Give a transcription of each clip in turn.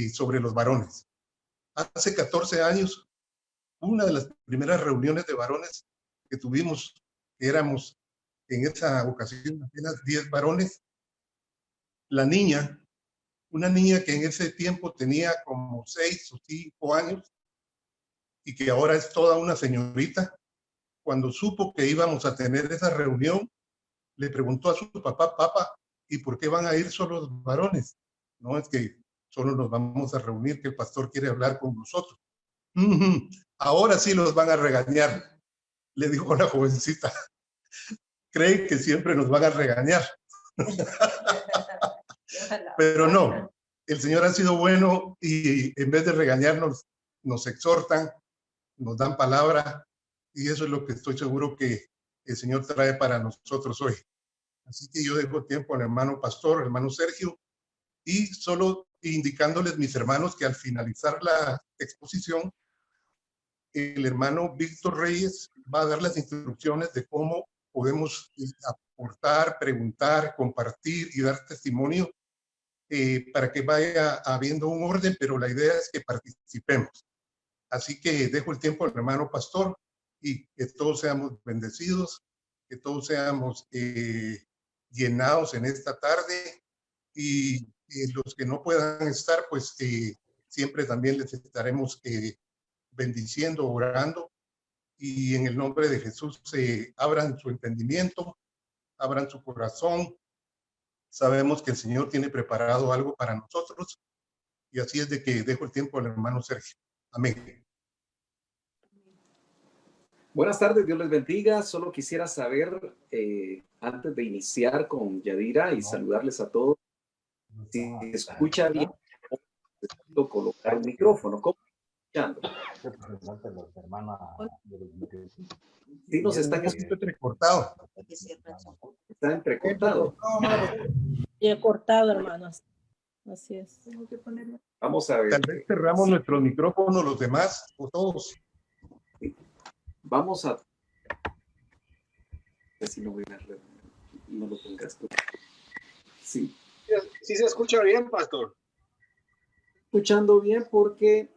sobre los varones. Hace 14 años, una de las primeras reuniones de varones que tuvimos, que éramos en esa ocasión apenas 10 varones, la niña, una niña que en ese tiempo tenía como 6 o 5 años y que ahora es toda una señorita, cuando supo que íbamos a tener esa reunión, le preguntó a su papá, papá, ¿y por qué van a ir solo los varones? No, es que solo nos vamos a reunir, que el pastor quiere hablar con nosotros. Ahora sí los van a regañar, le dijo la jovencita. Creen que siempre nos van a regañar. Pero no, el Señor ha sido bueno y en vez de regañarnos, nos exhortan, nos dan palabra, y eso es lo que estoy seguro que el Señor trae para nosotros hoy. Así que yo dejo tiempo al hermano pastor, hermano Sergio, y solo indicándoles, mis hermanos, que al finalizar la exposición, el hermano Víctor Reyes va a dar las instrucciones de cómo podemos aportar, preguntar, compartir y dar testimonio para que vaya habiendo un orden, pero la idea es que participemos. Así que dejo el tiempo al hermano pastor y que todos seamos bendecidos, que todos seamos llenados en esta tarde, y los que no puedan estar, pues siempre también les estaremos bendiciendo, orando, y en el nombre de Jesús abran su entendimiento, abran su corazón. Sabemos que el Señor tiene preparado algo para nosotros, y así es de que dejo el tiempo al hermano Sergio. Amén. Buenas tardes, Dios les bendiga. Solo quisiera saber, antes de iniciar con Yadira y saludarles a todos, si escucha bien, necesito colocar un micrófono. ¿Cómo están escuchando? Sí, nos están escuchando. Entrecortado. Está entrecortado. Y cortado, hermanos. Así es. Vamos a ver. Tal vez cerramos nuestro micrófono los demás o todos. Vamos a... Si no voy a ver, no lo pongas tú. Sí. Sí se escucha bien, pastor. Escuchando bien porque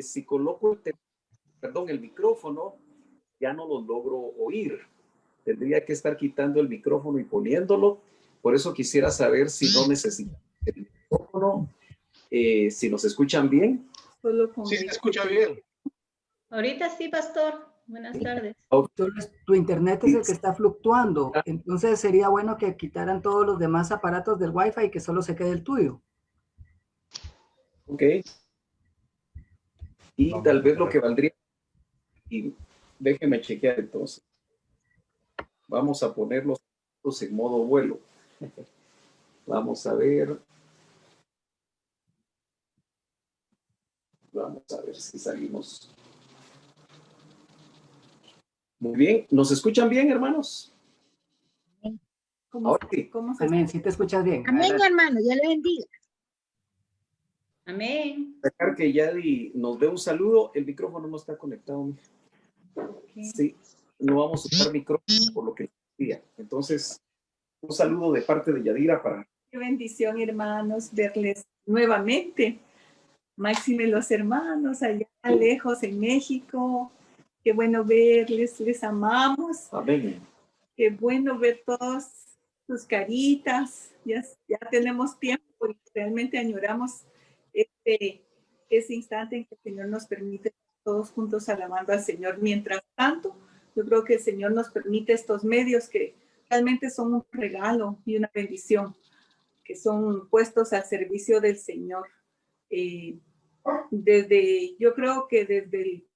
si coloco el micrófono, ya no lo logro oír. Tendría que estar quitando el micrófono y poniéndolo. Por eso quisiera saber si no necesito el micrófono, si nos escuchan bien. Sí se escucha bien. Ahorita sí, pastor. Buenas tardes. Tu internet es el que está fluctuando, entonces sería bueno que quitaran todos los demás aparatos del Wi-Fi y que solo se quede el tuyo. Ok. Y tal vez lo que valdría, y déjeme chequear entonces. Vamos a ponerlos en modo vuelo. Vamos a ver. Vamos a ver si salimos. Muy bien. ¿Nos escuchan bien, hermanos? Ahora sí. Amén, si te escuchas bien. Amén, hermano, ya le bendiga. Amén. Dejar que Yadi nos dé un saludo. El micrófono no está conectado. Okay. Sí, no vamos a usar micrófono por lo que decía. Entonces, un saludo de parte de Yadira para... Qué bendición, hermanos, verles nuevamente. Máxime los hermanos allá lejos en México. Qué bueno verles, les amamos. Amén. Qué bueno ver todas sus caritas. Ya tenemos tiempo y realmente añoramos ese instante en que el Señor nos permite todos juntos alabando al Señor. Mientras tanto, yo creo que el Señor nos permite estos medios que realmente son un regalo y una bendición, que son puestos al servicio del Señor. Yo creo que desde el,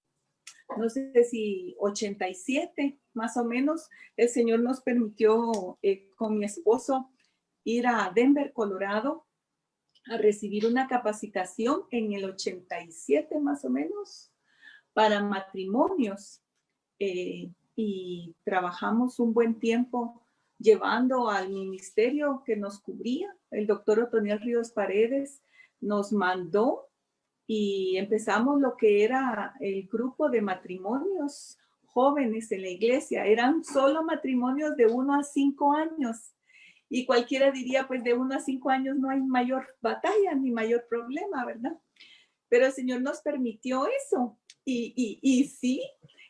no sé si 87, más o menos, el Señor nos permitió con mi esposo ir a Denver, Colorado, a recibir una capacitación en el 87, más o menos, para matrimonios. Y trabajamos un buen tiempo llevando al ministerio que nos cubría. El doctor Otoniel Ríos Paredes nos mandó y empezamos lo que era el grupo de matrimonios jóvenes en la iglesia. Eran solo matrimonios de 1 a 5 años. Y cualquiera diría, pues de 1 a 5 años no hay mayor batalla ni mayor problema, ¿verdad? Pero el Señor nos permitió eso. Y sí,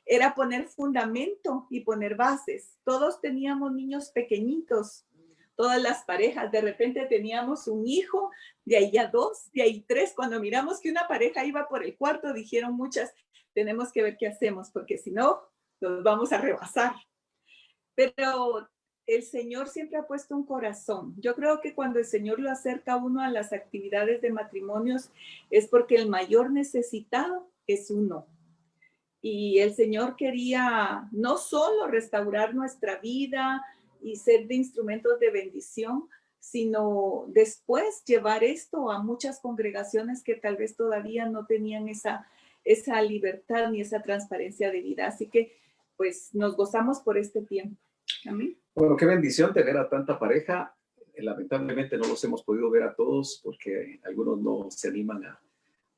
era poner fundamento y poner bases. Todos teníamos niños pequeñitos, todas las parejas. De repente teníamos un hijo, de ahí ya 2, de ahí 3. Cuando miramos que una pareja iba por el cuarto, dijeron muchas, tenemos que ver qué hacemos, porque si no, nos vamos a rebasar. Pero el Señor siempre ha puesto un corazón. Yo creo que cuando el Señor lo acerca a uno a las actividades de matrimonios es porque el mayor necesitado es uno. Y el Señor quería no solo restaurar nuestra vida y ser de instrumentos de bendición, sino después llevar esto a muchas congregaciones que tal vez todavía no tenían esa libertad ni esa transparencia de vida. Así que pues nos gozamos por este tiempo. Amén. Bueno, qué bendición tener a tanta pareja. Lamentablemente no los hemos podido ver a todos porque algunos no se animan a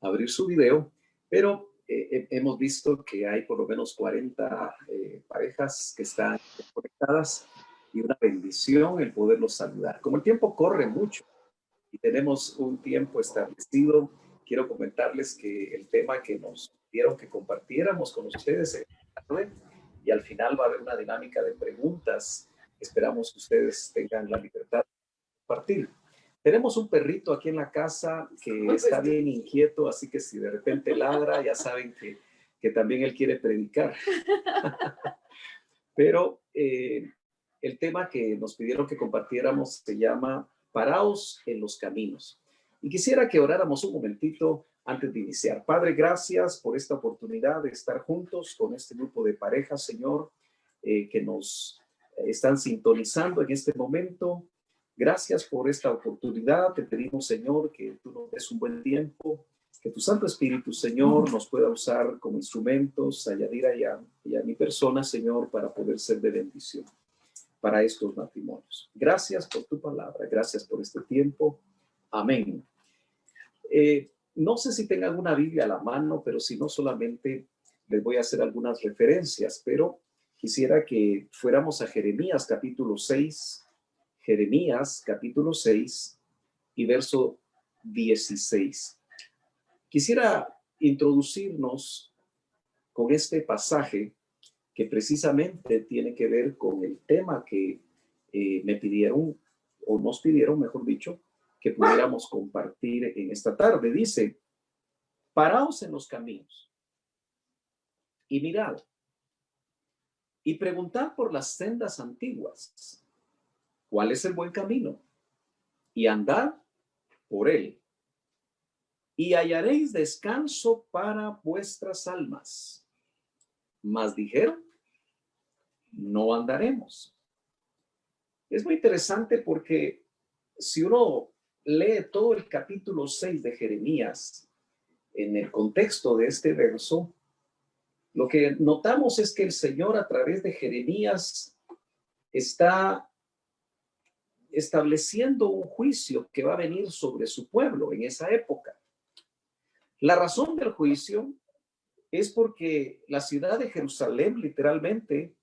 abrir su video, pero hemos visto que hay por lo menos 40 parejas que están conectadas y una bendición el poderlos saludar. Como el tiempo corre mucho y tenemos un tiempo establecido, quiero comentarles que el tema que nos pidieron que compartiéramos con ustedes en la tarde, y al final va a haber una dinámica de preguntas. Esperamos que ustedes tengan la libertad de compartir. Tenemos un perrito aquí en la casa que está bien inquieto, así que si de repente ladra, ya saben que también él quiere predicar. Pero el tema que nos pidieron que compartiéramos se llama Paraos en los caminos. Y quisiera que oráramos un momentito antes de iniciar. Padre, gracias por esta oportunidad de estar juntos con este grupo de parejas, Señor, que nos están sintonizando en este momento. Gracias por esta oportunidad. Te pedimos, Señor, que tú nos des un buen tiempo, que tu Santo Espíritu, Señor, nos pueda usar como instrumentos, a Yadira y a mi persona, Señor, para poder ser de bendición para estos matrimonios. Gracias por tu palabra. Gracias por este tiempo. Amén. No sé si tengan una Biblia a la mano, pero si no, solamente les voy a hacer algunas referencias, pero quisiera que fuéramos a Jeremías capítulo 6, Jeremías capítulo 6 y verso 16. Quisiera introducirnos con este pasaje que precisamente tiene que ver con el tema que me pidieron, o nos pidieron, mejor dicho, que pudiéramos compartir en esta tarde. Dice, paraos en los caminos y mirad y preguntad por las sendas antiguas, ¿cuál es el buen camino? Y andad por él y hallaréis descanso para vuestras almas. Mas dijeron, no andaremos. Es muy interesante porque si uno lee todo el capítulo 6 de Jeremías, en el contexto de este verso, lo que notamos es que el Señor a través de Jeremías está estableciendo un juicio que va a venir sobre su pueblo en esa época. La razón del juicio es porque la ciudad de Jerusalén literalmente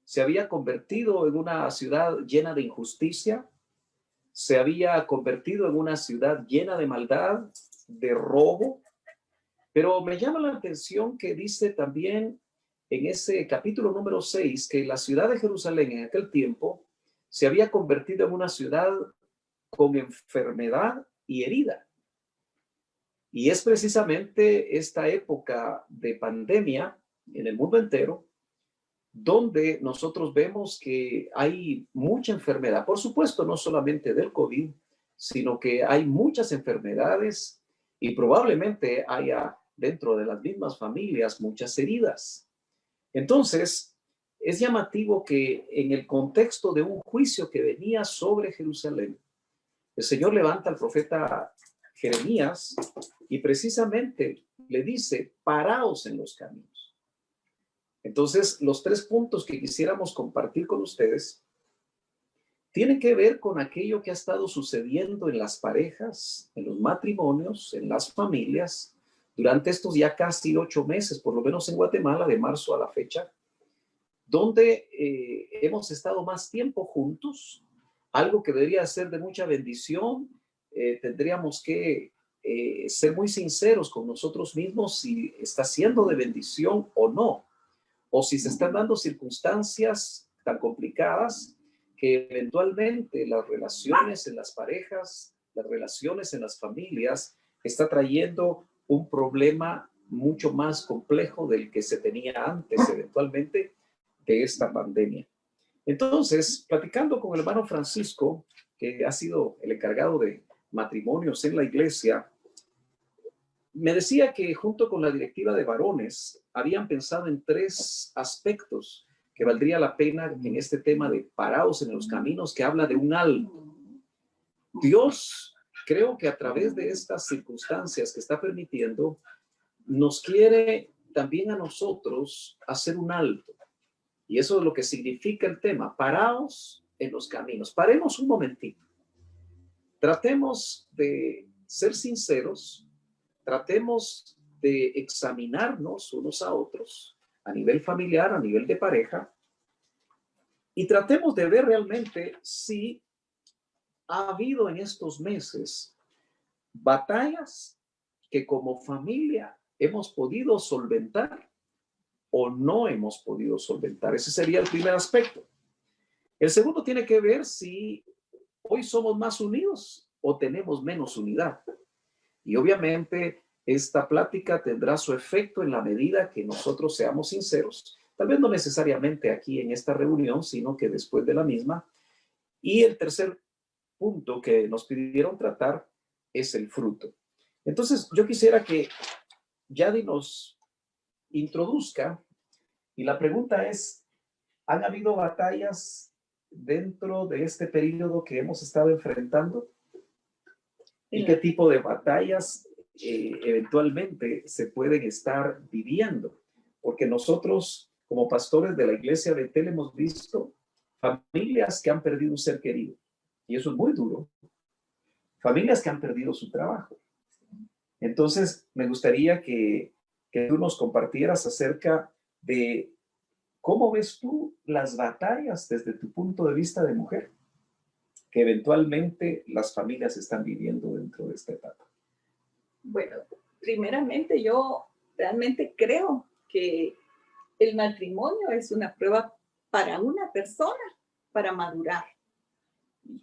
se había convertido en una ciudad llena de injusticia, se había convertido en una ciudad llena de maldad, de robo, pero me llama la atención que dice también en ese capítulo número 6 que la ciudad de Jerusalén en aquel tiempo se había convertido en una ciudad con enfermedad y herida. Y es precisamente esta época de pandemia en el mundo entero donde nosotros vemos que hay mucha enfermedad. Por supuesto, no solamente del COVID, sino que hay muchas enfermedades y probablemente haya dentro de las mismas familias muchas heridas. Entonces, es llamativo que en el contexto de un juicio que venía sobre Jerusalén, el Señor levanta al profeta Jeremías y precisamente le dice, paraos en los caminos. Entonces, los 3 puntos que quisiéramos compartir con ustedes tienen que ver con aquello que ha estado sucediendo en las parejas, en los matrimonios, en las familias, durante estos ya casi 8 meses, por lo menos en Guatemala, de marzo a la fecha, donde hemos estado más tiempo juntos, algo que debería ser de mucha bendición, tendríamos que ser muy sinceros con nosotros mismos si está siendo de bendición o no, o si se están dando circunstancias tan complicadas que eventualmente las relaciones en las parejas, las relaciones en las familias, está trayendo un problema mucho más complejo del que se tenía antes eventualmente de esta pandemia. Entonces, platicando con el hermano Francisco, que ha sido el encargado de matrimonios en la iglesia, me decía que junto con la directiva de varones habían pensado en 3 aspectos que valdría la pena en este tema de parados en los caminos, que habla de un alto. Dios, creo que a través de estas circunstancias que está permitiendo, nos quiere también a nosotros hacer un alto. Y eso es lo que significa el tema, parados en los caminos. Paremos un momentito. Tratemos de ser sinceros, tratemos de examinarnos unos a otros a nivel familiar, a nivel de pareja, y tratemos de ver realmente si ha habido en estos meses batallas que como familia hemos podido solventar o no hemos podido solventar. Ese sería el primer aspecto. El segundo tiene que ver si hoy somos más unidos o tenemos menos unidad. Y obviamente esta plática tendrá su efecto en la medida que nosotros seamos sinceros, tal vez no necesariamente aquí en esta reunión, sino que después de la misma. Y el tercer punto que nos pidieron tratar es el fruto. Entonces, yo quisiera que Yadi nos introduzca, y la pregunta es, ¿han habido batallas dentro de este periodo que hemos estado enfrentando? ¿Y qué tipo de batallas eventualmente se pueden estar viviendo? Porque nosotros, como pastores de la iglesia de Betel, hemos visto familias que han perdido un ser querido, y eso es muy duro. Familias que han perdido su trabajo. Entonces, me gustaría que tú nos compartieras acerca de cómo ves tú las batallas desde tu punto de vista de mujer que eventualmente las familias están viviendo dentro de esta etapa. Bueno, primeramente yo realmente creo que el matrimonio es una prueba para una persona para madurar.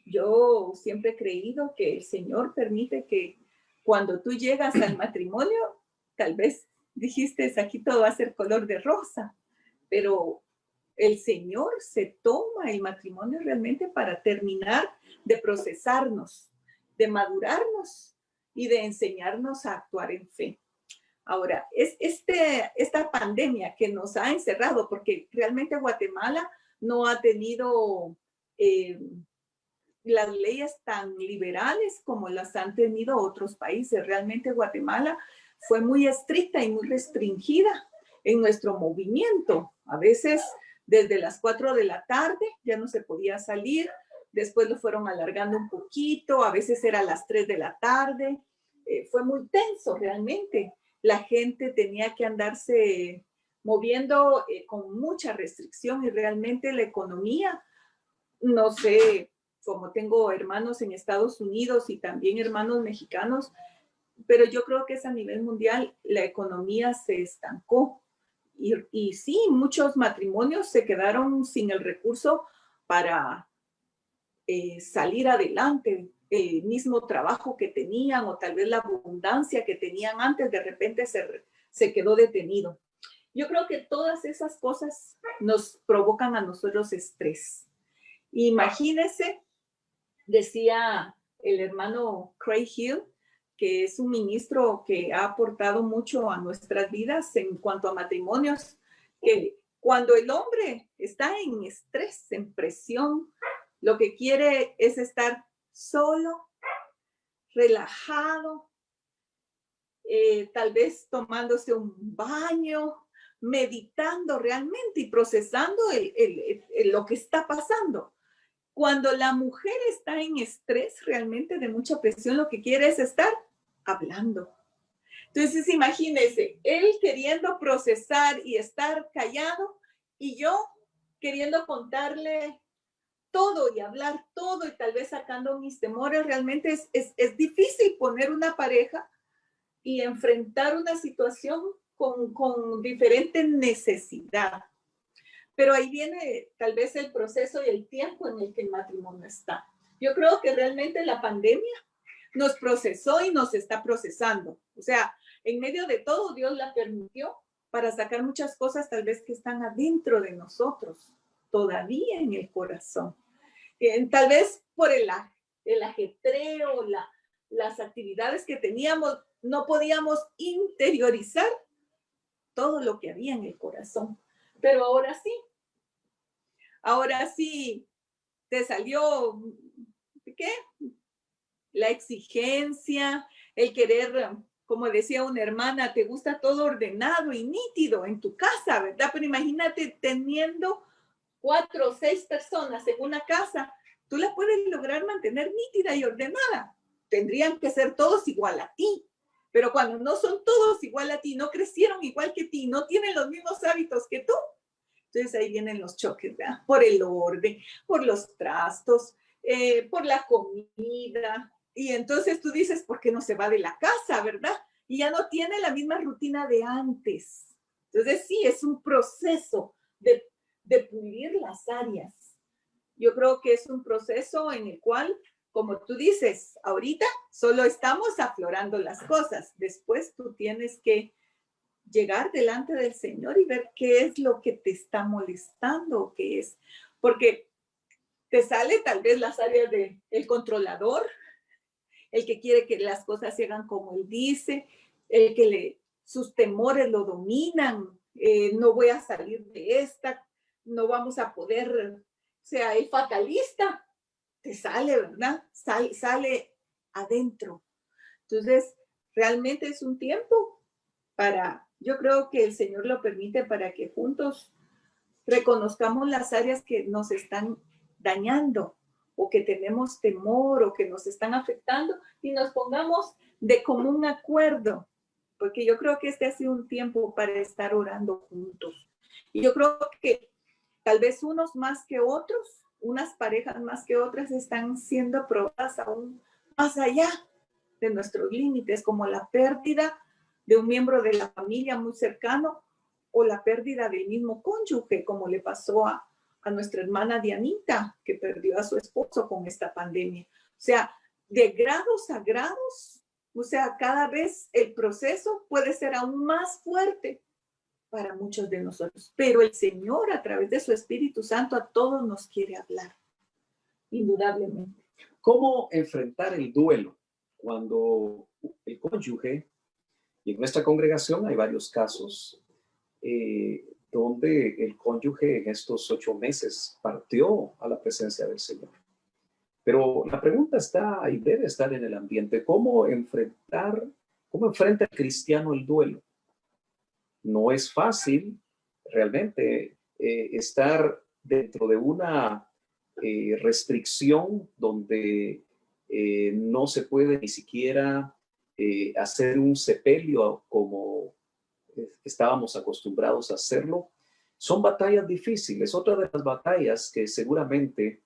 Yo siempre he creído que el Señor permite que cuando tú llegas al matrimonio, tal vez dijiste, aquí todo va a ser color de rosa, pero el Señor se toma el matrimonio realmente para terminar de procesarnos, de madurarnos y de enseñarnos a actuar en fe. Ahora, es esta pandemia que nos ha encerrado, porque realmente Guatemala no ha tenido las leyes tan liberales como las han tenido otros países. Realmente Guatemala fue muy estricta y muy restringida en nuestro movimiento. A veces desde las 4 de la tarde ya no se podía salir, después lo fueron alargando un poquito, a veces era a las 3 de la tarde. Fue muy tenso realmente. La gente tenía que andarse moviendo con mucha restricción, y realmente la economía, no sé, como tengo hermanos en Estados Unidos y también hermanos mexicanos, pero yo creo que es a nivel mundial, la economía se estancó. Y sí, muchos matrimonios se quedaron sin el recurso para salir adelante. El mismo trabajo que tenían, o tal vez la abundancia que tenían antes, de repente se quedó detenido. Yo creo que todas esas cosas nos provocan a nosotros estrés. Imagínense, decía el hermano Craig Hill, que es un ministro que ha aportado mucho a nuestras vidas en cuanto a matrimonios, que cuando el hombre está en estrés, en presión, lo que quiere es estar solo, relajado, tal vez tomándose un baño, meditando realmente y procesando lo que está pasando. Cuando la mujer está en estrés realmente de mucha presión, lo que quiere es estar hablando. Entonces, imagínense, él queriendo procesar y estar callado, y yo queriendo contarle todo y hablar todo y tal vez sacando mis temores, realmente es difícil poner una pareja y enfrentar una situación con diferente necesidad. Pero ahí viene tal vez el proceso y el tiempo en el que el matrimonio está. Yo creo que realmente la pandemia nos procesó y nos está procesando. O sea, en medio de todo, Dios la permitió para sacar muchas cosas tal vez que están adentro de nosotros, todavía en el corazón. Tal vez por el ajetreo, las actividades que teníamos, no podíamos interiorizar todo lo que había en el corazón. Pero ahora sí te salió, ¿qué? La exigencia, el querer, como decía una hermana, te gusta todo ordenado y nítido en tu casa, ¿verdad? Pero imagínate teniendo 4 o 6 personas en una casa, tú la puedes lograr mantener nítida y ordenada. Tendrían que ser todos igual a ti. Pero cuando no son todos igual a ti, no crecieron igual que ti, no tienen los mismos hábitos que tú, entonces ahí vienen los choques, ¿verdad? Por el orden, por los trastos, por la comida. Y entonces tú dices, ¿por qué no se va de la casa, verdad? Y ya no tiene la misma rutina de antes. Entonces sí, es un proceso de pulir las áreas. Yo creo que es un proceso en el cual, como tú dices, ahorita solo estamos aflorando las cosas. Después tú tienes que llegar delante del Señor y ver qué es lo que te está molestando, qué es. Porque te sale tal vez las áreas del controlador, el que quiere que las cosas se hagan como él dice, el que sus temores lo dominan, no voy a salir de esta, no vamos a poder, o sea, el fatalista te sale, ¿verdad? Sale adentro. Entonces, realmente es un tiempo yo creo que el Señor lo permite para que juntos reconozcamos las áreas que nos están dañando o que tenemos temor o que nos están afectando y nos pongamos de común acuerdo, porque yo creo que este ha sido un tiempo para estar orando juntos. Y yo creo que tal vez unos más que otros, unas parejas más que otras están siendo probadas aún más allá de nuestros límites, como la pérdida de un miembro de la familia muy cercano o la pérdida del mismo cónyuge, como le pasó a nuestra hermana Dianita, que perdió a su esposo con esta pandemia. O sea, de grados a grados, o sea, cada vez el proceso puede ser aún más fuerte para muchos de nosotros, pero el Señor a través de su Espíritu Santo a todos nos quiere hablar, indudablemente. ¿Cómo enfrentar el duelo cuando el cónyuge, y en nuestra congregación hay varios casos donde el cónyuge en estos 8 meses partió a la presencia del Señor? Pero la pregunta está y debe estar en el ambiente. ¿Cómo enfrenta el cristiano el duelo? No es fácil realmente estar dentro de una restricción donde no se puede ni siquiera hacer un sepelio como estábamos acostumbrados a hacerlo. Son batallas difíciles. Otra de las batallas que seguramente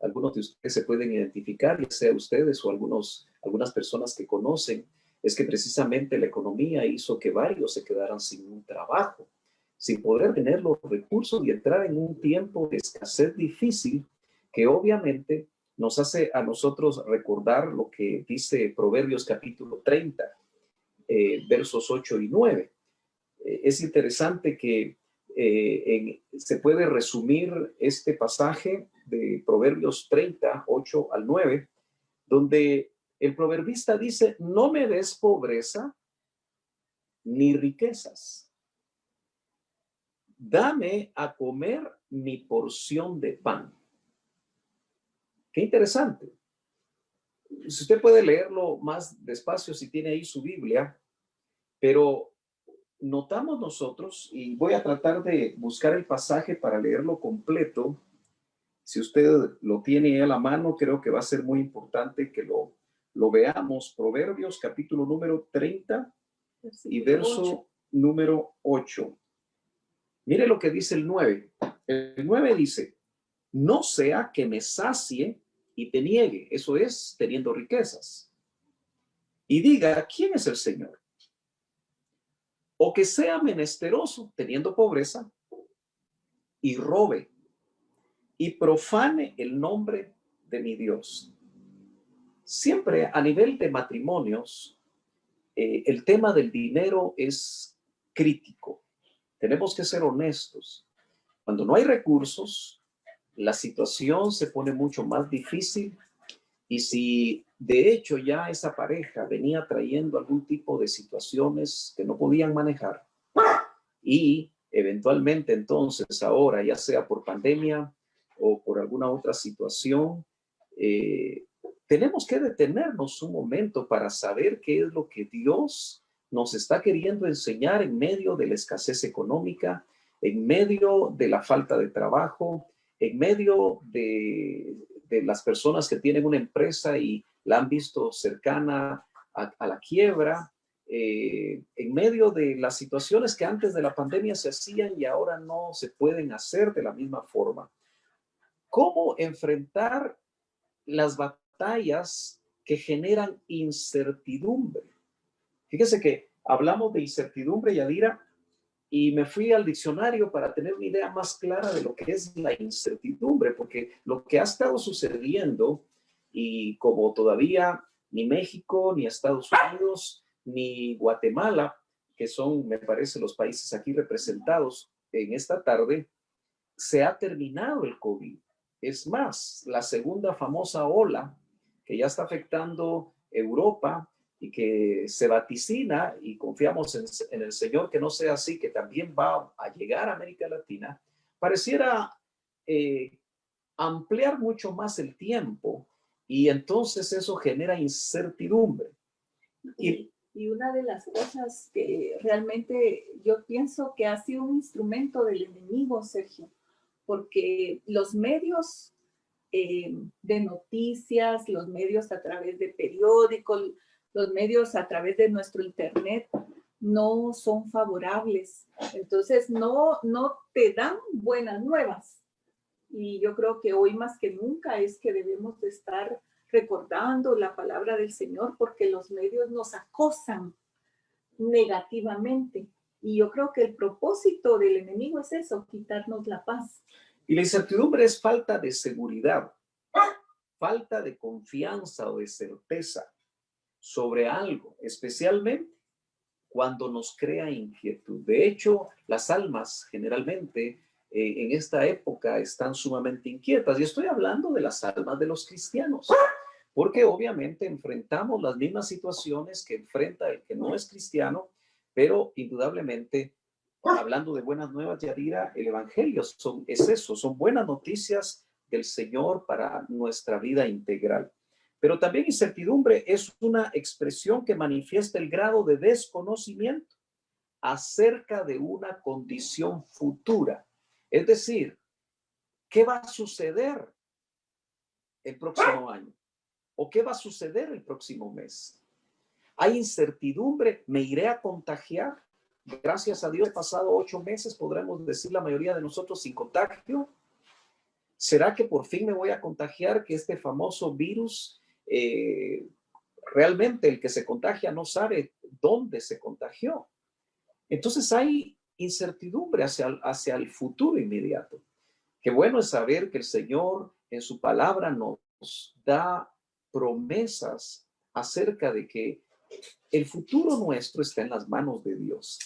algunos de ustedes se pueden identificar, ya sea ustedes o algunas personas que conocen, es que precisamente la economía hizo que varios se quedaran sin un trabajo, sin poder tener los recursos y entrar en un tiempo de escasez difícil que obviamente nos hace a nosotros recordar lo que dice Proverbios capítulo 30, versos 8 y 9. Es interesante que se puede resumir este pasaje de Proverbios 30, 8 al 9, donde el proverbista dice: no me des pobreza ni riquezas. Dame a comer mi porción de pan. Qué interesante. Si usted puede leerlo más despacio si tiene ahí su Biblia, pero notamos nosotros, y voy a tratar de buscar el pasaje para leerlo completo. Si usted lo tiene a la mano, creo que va a ser muy importante que lo veamos. Proverbios capítulo número 30 y verso número 8. Mire lo que dice el 9. El 9 dice: no sea que me sacie y te niegue, eso es, teniendo riquezas, y diga, ¿quién es el Señor? O que sea menesteroso, teniendo pobreza, y robe, y profane el nombre de mi Dios. Siempre a nivel de matrimonios, el tema del dinero es crítico. Tenemos que ser honestos. Cuando no hay recursos, la situación se pone mucho más difícil, y si de hecho ya esa pareja venía trayendo algún tipo de situaciones que no podían manejar y eventualmente entonces ahora, ya sea por pandemia o por alguna otra situación, tenemos que detenernos un momento para saber qué es lo que Dios nos está queriendo enseñar en medio de la escasez económica, en medio de la falta de trabajo, en medio de las personas que tienen una empresa y la han visto cercana a la quiebra, en medio de las situaciones que antes de la pandemia se hacían y ahora no se pueden hacer de la misma forma. ¿Cómo enfrentar las batallas que generan incertidumbre? Fíjese que hablamos de incertidumbre, Yadira, y me fui al diccionario para tener una idea más clara de lo que es la incertidumbre, porque lo que ha estado sucediendo, y como todavía ni México, ni Estados Unidos, ni Guatemala, que son, me parece, los países aquí representados en esta tarde, se ha terminado el COVID. Es más, la segunda famosa ola que ya está afectando Europa y que se vaticina, y confiamos en el Señor que no sea así, que también va a llegar a América Latina, pareciera ampliar mucho más el tiempo, y entonces eso genera incertidumbre. Y una de las cosas que realmente yo pienso que ha sido un instrumento del enemigo, Sergio, porque los medios de noticias, los medios a través de periódicos, los medios a través de nuestro internet no son favorables. Entonces no te dan buenas nuevas. Y yo creo que hoy más que nunca es que debemos de estar recordando la palabra del Señor, porque los medios nos acosan negativamente. Y yo creo que el propósito del enemigo es eso, quitarnos la paz. Y la incertidumbre es falta de seguridad, falta de confianza o de certeza sobre algo, especialmente cuando nos crea inquietud. De hecho, las almas generalmente en esta época están sumamente inquietas, y estoy hablando de las almas de los cristianos, porque obviamente enfrentamos las mismas situaciones que enfrenta el que no es cristiano, pero indudablemente, hablando de buenas nuevas, Yadira, el evangelio es eso, son buenas noticias del Señor para nuestra vida integral. Pero también incertidumbre es una expresión que manifiesta el grado de desconocimiento acerca de una condición futura. Es decir, ¿qué va a suceder el próximo año? ¿O qué va a suceder el próximo mes? Hay incertidumbre, ¿me iré a contagiar? Gracias a Dios, he pasado 8 meses, podremos decir la mayoría de nosotros, sin contagio. ¿Será que por fin me voy a contagiar? Que este famoso virus, realmente el que se contagia no sabe dónde se contagió. Entonces hay incertidumbre hacia el futuro inmediato. Qué bueno es saber que el Señor en su palabra nos da promesas acerca de que el futuro nuestro está en las manos de Dios.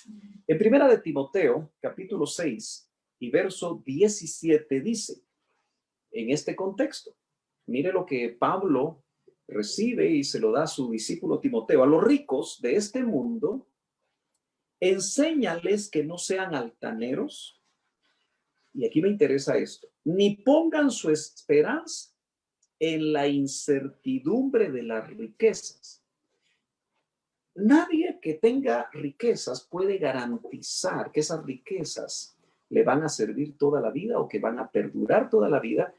En Primera de Timoteo, capítulo 6 y verso 17 dice, en este contexto, mire lo que Pablo recibe y se lo da a su discípulo Timoteo: a los ricos de este mundo, enséñales que no sean altaneros, y aquí me interesa esto, ni pongan su esperanza en la incertidumbre de las riquezas. Nadie que tenga riquezas puede garantizar que esas riquezas le van a servir toda la vida o que van a perdurar toda la vida.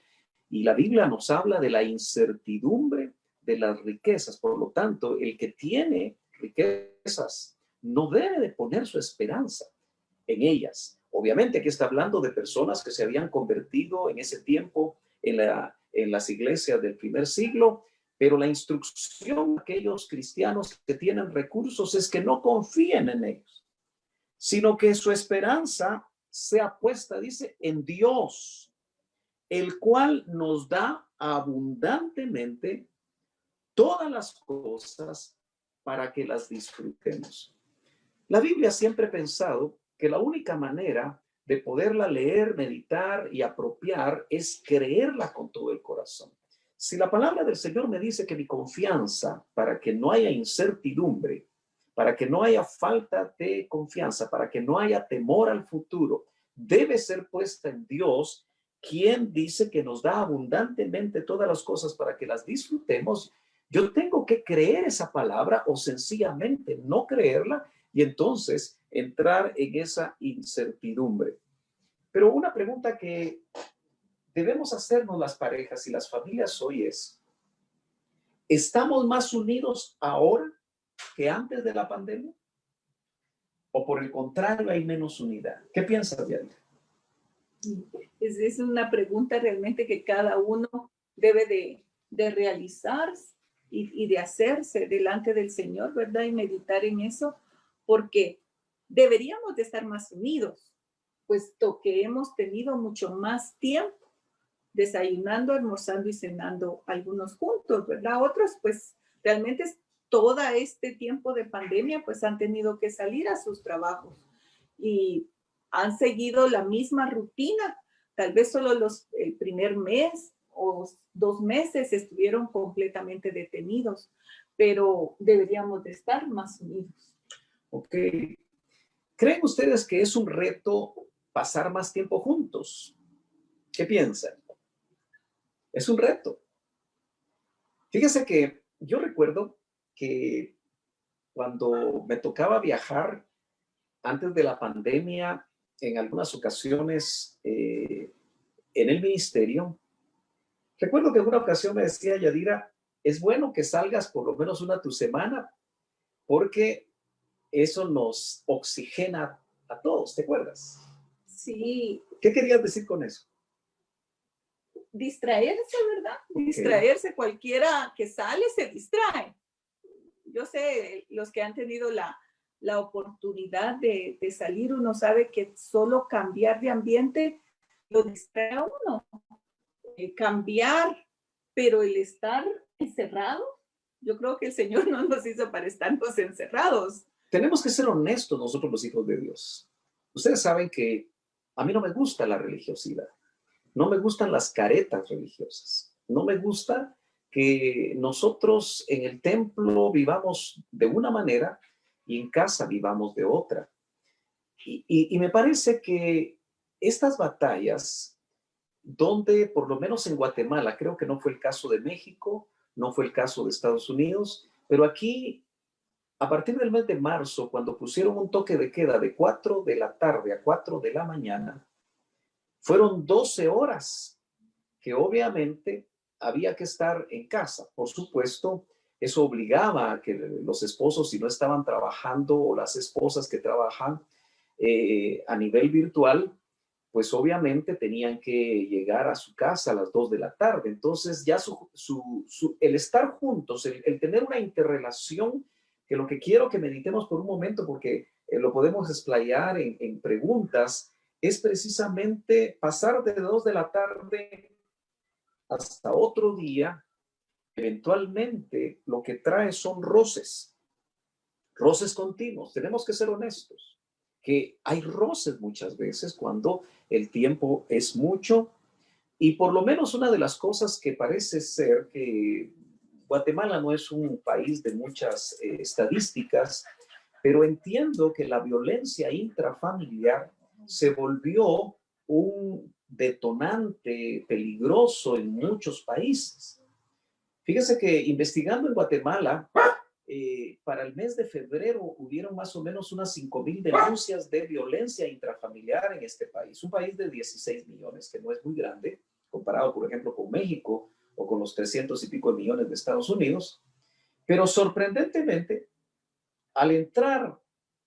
Y la Biblia nos habla de la incertidumbre de las riquezas. Por lo tanto, el que tiene riquezas no debe de poner su esperanza en ellas, Obviamente aquí está hablando de personas que se habían convertido en ese tiempo en las iglesias del primer siglo, pero la instrucción a aquellos cristianos que tienen recursos es que no confíen en ellos, sino que su esperanza sea puesta, dice, en Dios, el cual nos da abundantemente todas las cosas para que las disfrutemos. La Biblia siempre ha pensado que la única manera de poderla leer, meditar y apropiar es creerla con todo el corazón. Si la palabra del Señor me dice que mi confianza, para que no haya incertidumbre, para que no haya falta de confianza, para que no haya temor al futuro, debe ser puesta en Dios, quien dice que nos da abundantemente todas las cosas para que las disfrutemos. Yo tengo que creer esa palabra o sencillamente no creerla y entonces entrar en esa incertidumbre. Pero una pregunta que debemos hacernos las parejas y las familias hoy es, ¿estamos más unidos ahora que antes de la pandemia? ¿O por el contrario hay menos unidad? ¿Qué piensas, Yadira? Es una pregunta realmente que cada uno debe de realizar y de hacerse delante del Señor, ¿verdad? Y meditar en eso, porque deberíamos de estar más unidos, puesto que hemos tenido mucho más tiempo desayunando, almorzando y cenando algunos juntos, ¿verdad? Otros, pues, realmente todo este tiempo de pandemia, pues, han tenido que salir a sus trabajos y han seguido la misma rutina. Tal vez solo el primer mes o 2 meses estuvieron completamente detenidos, pero deberíamos de estar más unidos. Ok. ¿Creen ustedes que es un reto pasar más tiempo juntos? ¿Qué piensan? Es un reto. Fíjese que yo recuerdo que cuando me tocaba viajar antes de la pandemia, en algunas ocasiones en el ministerio, recuerdo que en una ocasión me decía Yadira, es bueno que salgas por lo menos una tu semana, porque eso nos oxigena a todos, ¿te acuerdas? Sí. ¿Qué querías decir con eso? Distraerse, ¿verdad? Okay. Distraerse, cualquiera que sale se distrae. Yo sé, los que han tenido la oportunidad de salir, uno sabe que solo cambiar de ambiente lo distrae a uno. Cambiar, pero el estar encerrado, yo creo que el Señor no nos hizo para estarnos encerrados. Tenemos que ser honestos nosotros los hijos de Dios. Ustedes saben que a mí no me gusta la religiosidad. No me gustan las caretas religiosas. No me gusta que nosotros en el templo vivamos de una manera y en casa vivamos de otra. Y me parece que estas batallas, donde por lo menos en Guatemala, creo que no fue el caso de México, no fue el caso de Estados Unidos, pero aquí, a partir del mes de marzo, cuando pusieron un toque de queda de 4 de la tarde a 4 de la mañana, fueron 12 horas que obviamente había que estar en casa. Por supuesto, eso obligaba a que los esposos, si no estaban trabajando, o las esposas que trabajan a nivel virtual, pues obviamente tenían que llegar a su casa a las 2 de la tarde. Entonces ya el estar juntos, el tener una interrelación, que lo que quiero que meditemos por un momento, porque lo podemos explayar en preguntas, es precisamente pasar de 2 de la tarde hasta otro día. Eventualmente lo que trae son roces continuos. Tenemos que ser honestos, que hay roces muchas veces cuando el tiempo es mucho, y por lo menos una de las cosas que parece ser que Guatemala no es un país de muchas estadísticas, pero entiendo que la violencia intrafamiliar se volvió un detonante peligroso en muchos países. Fíjese que investigando en Guatemala, para el mes de febrero hubieron más o menos unas 5,000 denuncias de violencia intrafamiliar en este país. Un país de 16 millones, que no es muy grande, comparado, por ejemplo, con México o con los 300 y pico de millones de Estados Unidos. Pero sorprendentemente, al entrar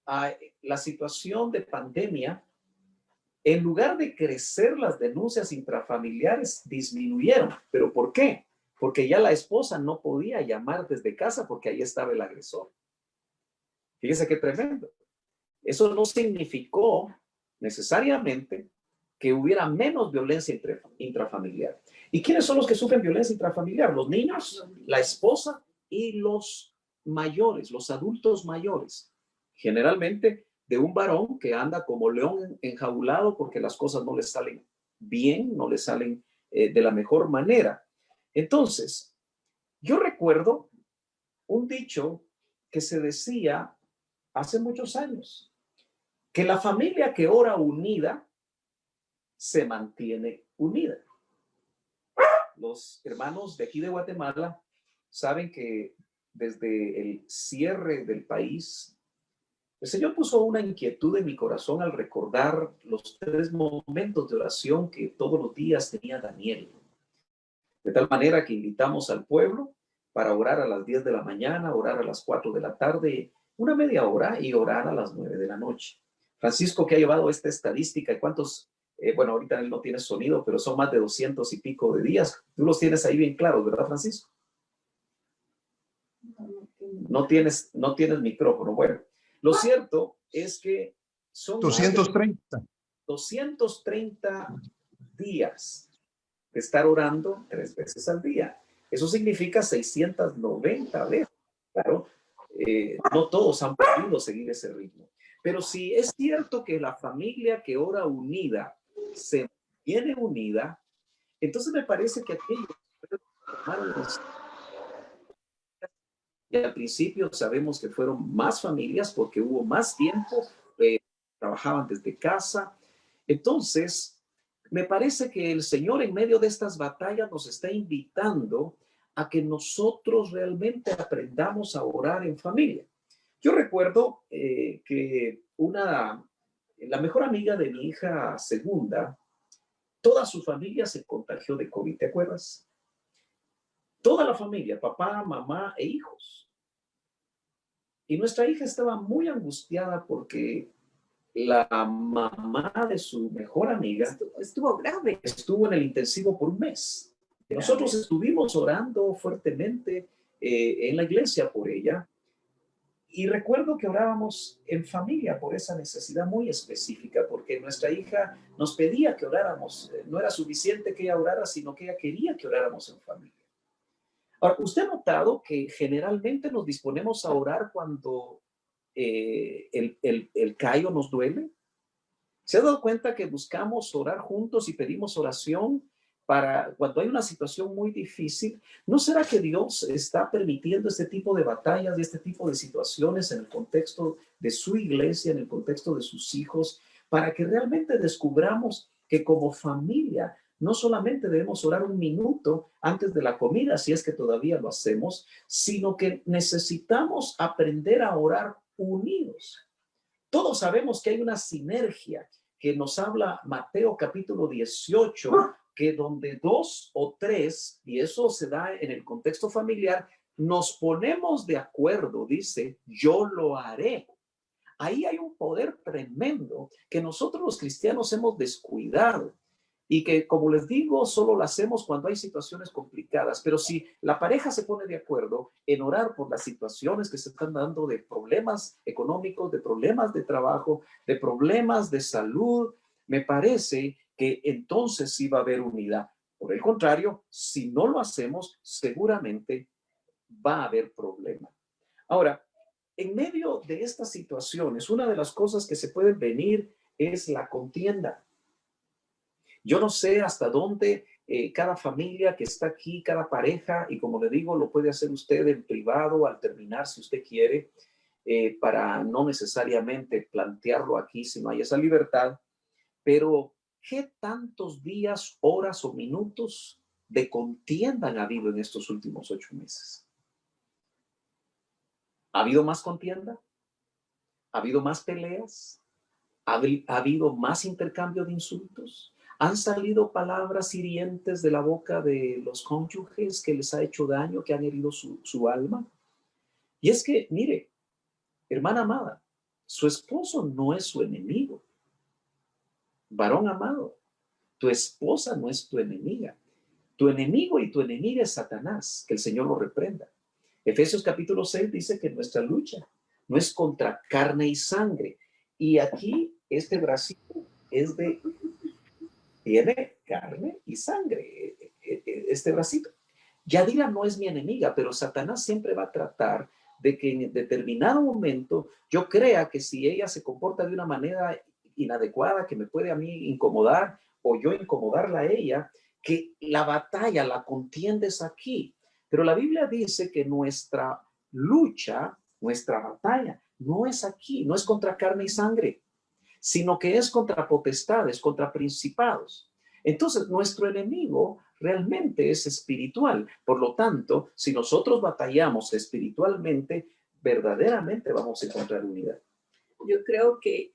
a la situación de pandemia, En lugar de crecer, las denuncias intrafamiliares disminuyeron. ¿Pero por qué? Porque ya la esposa no podía llamar desde casa porque ahí estaba el agresor. Fíjese qué tremendo. Eso no significó necesariamente que hubiera menos violencia intrafamiliar. ¿Y quiénes son los que sufren violencia intrafamiliar? Los niños, la esposa y los mayores, los adultos mayores. Generalmente de un varón que anda como león enjaulado porque las cosas no le salen bien, no le salen de la mejor manera. Entonces, yo recuerdo un dicho que se decía hace muchos años, que la familia que ora unida se mantiene unida. Los hermanos de aquí de Guatemala saben que desde el cierre del país, el Señor puso una inquietud en mi corazón al recordar los 3 momentos de oración que todos los días tenía Daniel. De tal manera que invitamos al pueblo para orar a las 10 de la mañana, orar a las 4 de la tarde, una media hora y orar a las 9 de la noche. Francisco, que ha llevado esta estadística, ¿cuántos? Bueno, ahorita él no tiene sonido, pero son más de 200 y pico de días. Tú los tienes ahí bien claros, ¿verdad, Francisco? No tienes micrófono. Bueno, lo cierto es que son 230 días de estar orando 3 veces al día. Eso significa 690 veces. Claro, no todos han podido seguir ese ritmo. Pero si es cierto que la familia que ora unida se mantiene unida, entonces me parece que aquellos que tomaron los... Y al principio sabemos que fueron más familias porque hubo más tiempo, trabajaban desde casa. Entonces, me parece que el Señor en medio de estas batallas nos está invitando a que nosotros realmente aprendamos a orar en familia. Yo recuerdo que la mejor amiga de mi hija segunda, toda su familia se contagió de COVID, ¿te acuerdas? Toda la familia, papá, mamá e hijos. Y nuestra hija estaba muy angustiada porque la mamá de su mejor amiga estuvo grave. Estuvo en el intensivo por un mes. Nosotros estuvimos orando fuertemente en la iglesia por ella. Y recuerdo que orábamos en familia por esa necesidad muy específica, porque nuestra hija nos pedía que oráramos. No era suficiente que ella orara, sino que ella quería que oráramos en familia. Ahora, ¿usted ha notado que generalmente nos disponemos a orar cuando el callo nos duele? ¿Se ha dado cuenta que buscamos orar juntos y pedimos oración para cuando hay una situación muy difícil? ¿No será que Dios está permitiendo este tipo de batallas y este tipo de situaciones en el contexto de su iglesia, en el contexto de sus hijos, para que realmente descubramos que como familia no solamente debemos orar 1 minuto antes de la comida, si es que todavía lo hacemos, sino que necesitamos aprender a orar unidos? Todos sabemos que hay una sinergia que nos habla Mateo capítulo 18, que donde 2 o 3, y eso se da en el contexto familiar, nos ponemos de acuerdo, dice, yo lo haré. Ahí hay un poder tremendo que nosotros los cristianos hemos descuidado. Y que, como les digo, solo lo hacemos cuando hay situaciones complicadas. Pero si la pareja se pone de acuerdo en orar por las situaciones que se están dando de problemas económicos, de problemas de trabajo, de problemas de salud, me parece que entonces sí va a haber unidad. Por el contrario, si no lo hacemos, seguramente va a haber problema. Ahora, en medio de estas situaciones, una de las cosas que se pueden venir es la contienda. Yo no sé hasta dónde cada familia que está aquí, cada pareja, y como le digo, lo puede hacer usted en privado al terminar si usted quiere, para no necesariamente plantearlo aquí si no hay esa libertad, pero ¿qué tantos días, horas o minutos de contienda han habido en estos últimos 8 meses? ¿Ha habido más contienda? ¿Ha habido más peleas? ¿Ha habido más intercambio de insultos? ¿Han salido palabras hirientes de la boca de los cónyuges que les ha hecho daño, que han herido su alma? Y es que, mire, hermana amada, su esposo no es su enemigo. varón amado, tu esposa no es tu enemiga. Tu enemigo y tu enemiga es Satanás, que el Señor lo reprenda. Efesios capítulo 6 dice que nuestra lucha no es contra carne y sangre. Y aquí este bracito es tiene carne y sangre, este bracito. Yadira no es mi enemiga, pero Satanás siempre va a tratar de que en determinado momento yo crea que si ella se comporta de una manera inadecuada, que me puede a mí incomodar o yo incomodarla a ella, que la batalla, la contienda es aquí. Pero la Biblia dice que nuestra lucha, nuestra batalla, no es aquí, no es contra carne y sangre, sino que es contra potestades, contra principados. Entonces, nuestro enemigo realmente es espiritual. Por lo tanto, si nosotros batallamos espiritualmente, verdaderamente vamos a encontrar unidad. Yo creo que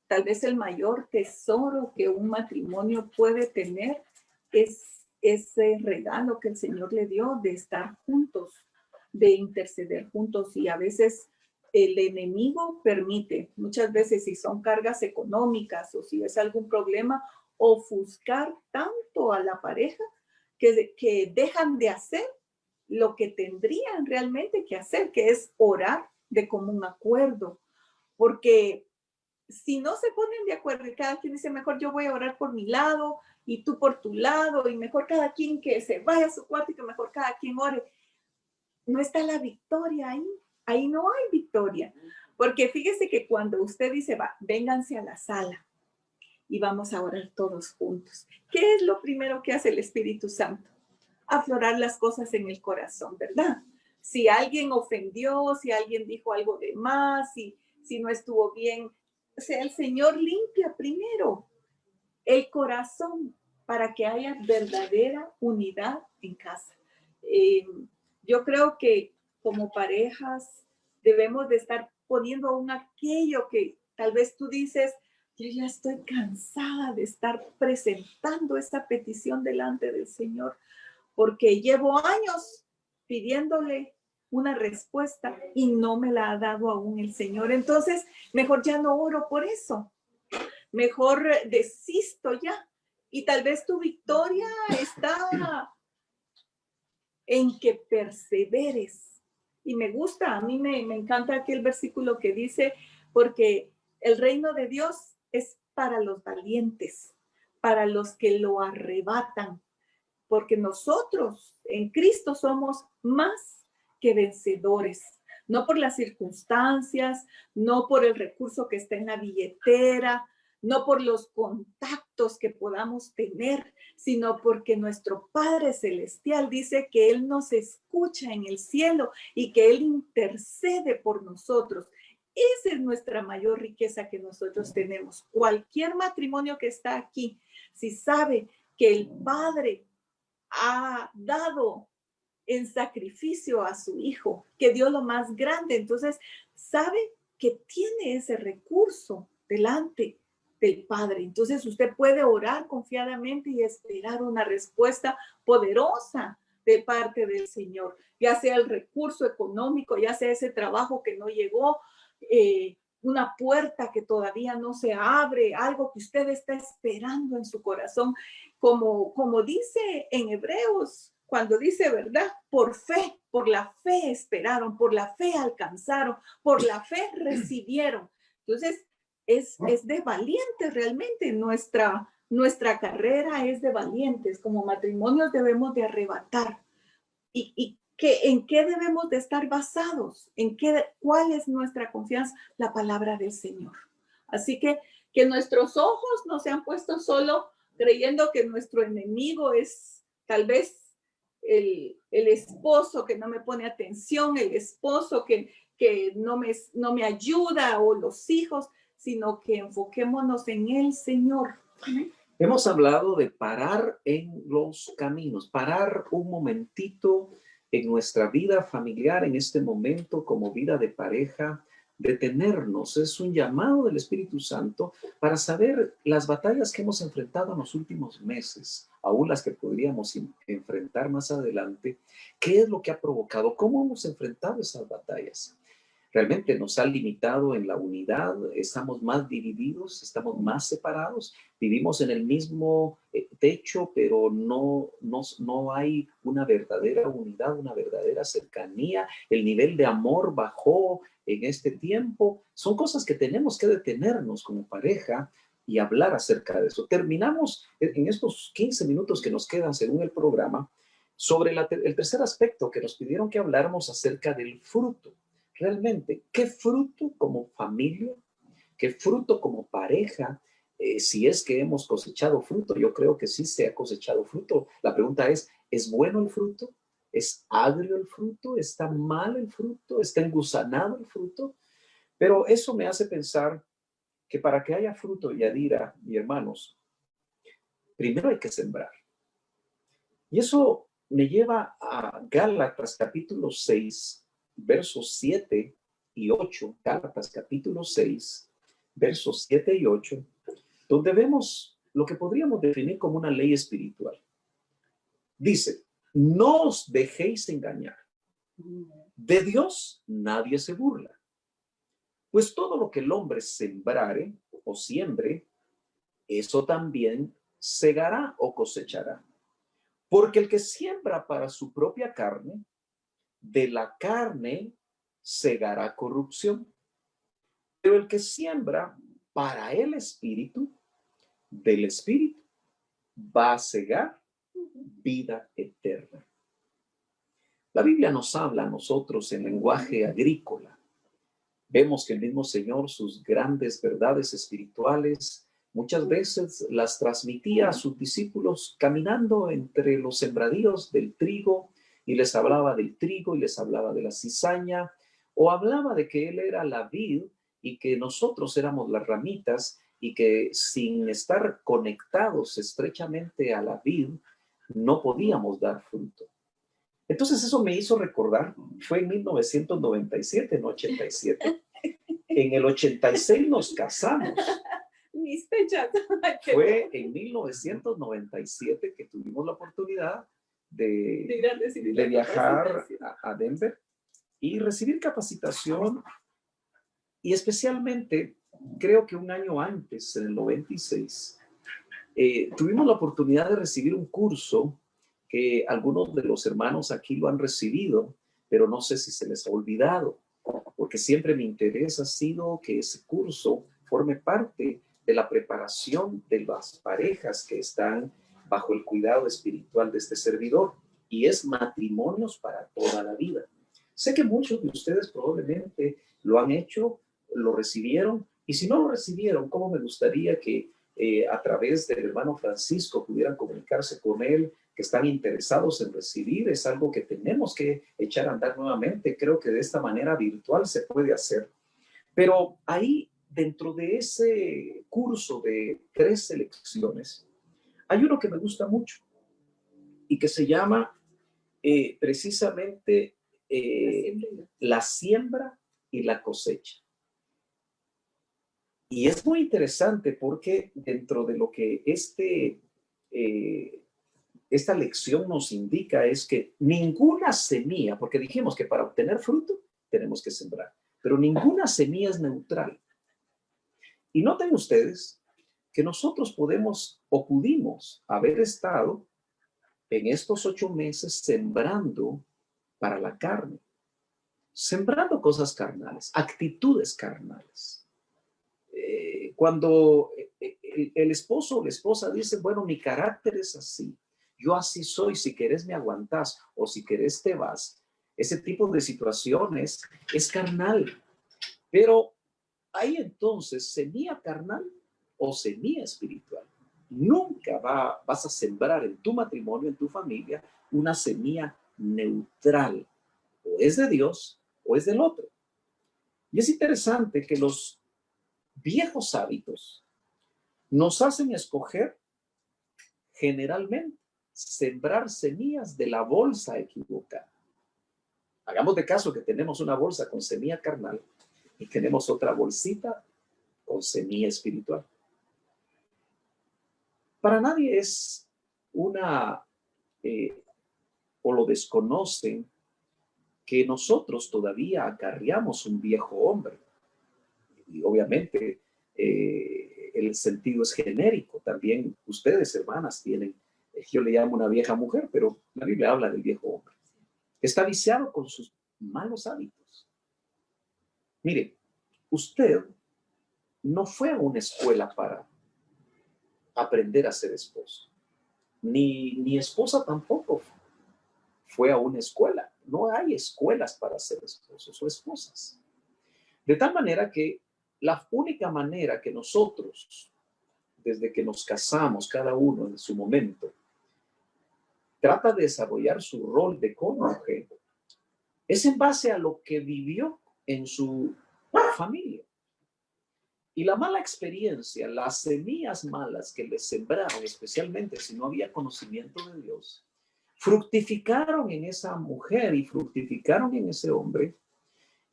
tal vez el mayor tesoro que un matrimonio puede tener es ese regalo que el Señor le dio de estar juntos, de interceder juntos. Y a veces el enemigo permite, muchas veces si son cargas económicas o si es algún problema, ofuscar tanto a la pareja que dejan de hacer lo que tendrían realmente que hacer, que es orar de común acuerdo. Porque si no se ponen de acuerdo y cada quien dice, mejor yo voy a orar por mi lado y tú por tu lado, y mejor cada quien que se vaya a su cuarto y que mejor cada quien ore, no está la victoria ahí. Ahí no hay victoria. Porque fíjese que cuando usted dice, va, vénganse a la sala y vamos a orar todos juntos, ¿qué es lo primero que hace el Espíritu Santo? Aflorar las cosas en el corazón, ¿verdad? Si alguien ofendió, si alguien dijo algo de más, si no estuvo bien, o sea, el Señor limpia primero el corazón para que haya verdadera unidad en casa. Yo creo que como parejas debemos de estar poniendo aún aquello que tal vez tú dices, yo ya estoy cansada de estar presentando esta petición delante del Señor, porque llevo años pidiéndole una respuesta y no me la ha dado aún el Señor. Entonces, mejor ya no oro por eso. Mejor desisto ya. Y tal vez tu victoria está en que perseveres. Y me gusta, a mí me encanta aquel versículo que dice, porque el reino de Dios es para los valientes, para los que lo arrebatan, porque nosotros en Cristo somos más que vencedores, no por las circunstancias, no por el recurso que está en la billetera, no por los contactos que podamos tener, sino porque nuestro Padre Celestial dice que Él nos escucha en el cielo y que Él intercede por nosotros. Esa es nuestra mayor riqueza que nosotros tenemos. Cualquier matrimonio que está aquí, si sabe que el Padre ha dado en sacrificio a su hijo, que dio lo más grande, entonces sabe que tiene ese recurso delante del Padre. Entonces usted puede orar confiadamente y esperar una respuesta poderosa de parte del Señor, ya sea el recurso económico, ya sea ese trabajo que no llegó, una puerta que todavía no se abre, algo que usted está esperando en su corazón, como dice en Hebreos, cuando dice, ¿verdad? Por fe, por la fe esperaron, por la fe alcanzaron, por la fe recibieron. Entonces, es de valientes realmente. Nuestra carrera es de valientes. Como matrimonios debemos de arrebatar. ¿Y en qué debemos de estar basados? ¿Cuál es nuestra confianza? La palabra del Señor. Así que nuestros ojos no se han puesto solo creyendo que nuestro enemigo es tal vez el esposo que no me pone atención, el esposo que no me ayuda, o los hijos, sino que enfoquémonos en el Señor. Hemos hablado de parar en los caminos, parar un momentito en nuestra vida familiar, en este momento como vida de pareja, detenernos. Es un llamado del Espíritu Santo para saber las batallas que hemos enfrentado en los últimos meses, aún las que podríamos enfrentar más adelante. ¿Qué es lo que ha provocado? ¿Cómo hemos enfrentado esas batallas? realmente nos ha limitado en la unidad, estamos más divididos, estamos más separados, vivimos en el mismo techo, pero no hay una verdadera unidad, una verdadera cercanía, el nivel de amor bajó en este tiempo. Son cosas que tenemos que detenernos como pareja y hablar acerca de eso. Terminamos en estos 15 minutos que nos quedan según el programa sobre el tercer aspecto que nos pidieron que habláramos acerca del fruto. Realmente, ¿qué fruto como familia? ¿Qué fruto como pareja? Si es que hemos cosechado fruto, yo creo que sí se ha cosechado fruto. La pregunta ¿es bueno el fruto? ¿Es agrio el fruto? ¿Está mal el fruto? ¿Está engusanado el fruto? Pero eso me hace pensar que para que haya fruto, Yadira y hermanos, primero hay que sembrar. Y eso me lleva a Gálatas capítulo 6, versos 7 y 8. Gálatas capítulo 6, versos 7 y 8, donde vemos lo que podríamos definir como una ley espiritual. Dice, no os dejéis engañar. De Dios nadie se burla. Pues todo lo que el hombre sembrare o siembre, eso también segará o cosechará. Porque el que siembra para su propia carne, de la carne segará corrupción. Pero el que siembra para el espíritu, del espíritu, va a segar vida eterna. La Biblia nos habla a nosotros en lenguaje agrícola. Vemos que el mismo Señor, sus grandes verdades espirituales, muchas veces las transmitía a sus discípulos caminando entre los sembradíos del trigo, y les hablaba del trigo y les hablaba de la cizaña, o hablaba de que Él era la vid y que nosotros éramos las ramitas, y que sin estar conectados estrechamente a la vid, no podíamos dar fruto. Entonces eso me hizo recordar, fue en 1997, no 87. En el 86 nos casamos. Mis fechas. Fue en 1997 que tuvimos la oportunidad de viajar a Denver y recibir capacitación. Y especialmente, creo que un año antes, en el 96, tuvimos la oportunidad de recibir un curso que algunos de los hermanos aquí lo han recibido, pero no sé si se les ha olvidado, porque siempre mi interés ha sido que ese curso forme parte de la preparación de las parejas que están bajo el cuidado espiritual de este servidor, y es matrimonios para toda la vida. Sé que muchos de ustedes probablemente lo han hecho, lo recibieron, y si no lo recibieron, ¿cómo me gustaría que a través del hermano Francisco pudieran comunicarse con él, que están interesados en recibir? Es algo que tenemos que echar a andar nuevamente. Creo que de esta manera virtual se puede hacer. Pero ahí, dentro de ese curso de 3 lecciones, hay uno que me gusta mucho y que se llama precisamente la siembra y la cosecha. Y es muy interesante porque dentro de lo que esta lección nos indica es que ninguna semilla, porque dijimos que para obtener fruto tenemos que sembrar, pero ninguna semilla es neutral. Y noten ustedes que nosotros podemos o pudimos haber estado en estos 8 meses sembrando para la carne, sembrando cosas carnales, actitudes carnales. Cuando el esposo o la esposa dice, bueno, mi carácter es así, yo así soy, si querés me aguantás o si querés te vas, ese tipo de situaciones es carnal. Pero hay entonces semilla carnal o semilla espiritual. Nunca vas a sembrar en tu matrimonio, en tu familia, una semilla neutral. O es de Dios o es del otro. Y es interesante que los viejos hábitos nos hacen escoger generalmente sembrar semillas de la bolsa equivocada. Hagamos de caso que tenemos una bolsa con semilla carnal y tenemos otra bolsita con semilla espiritual. Para nadie es o lo desconocen, que nosotros todavía acarreamos un viejo hombre. Y obviamente el sentido es genérico. También ustedes, hermanas, tienen, yo le llamo una vieja mujer, pero la Biblia habla del viejo hombre. Está viciado con sus malos hábitos. Mire, usted no fue a una escuela para aprender a ser esposo. Ni esposa tampoco fue a una escuela. No hay escuelas para ser esposos o esposas. De tal manera que la única manera que nosotros, desde que nos casamos, cada uno en su momento, trata de desarrollar su rol de cónyuge, es en base a lo que vivió en su familia. Y la mala experiencia, las semillas malas que le sembraron, especialmente si no había conocimiento de Dios, fructificaron en esa mujer y fructificaron en ese hombre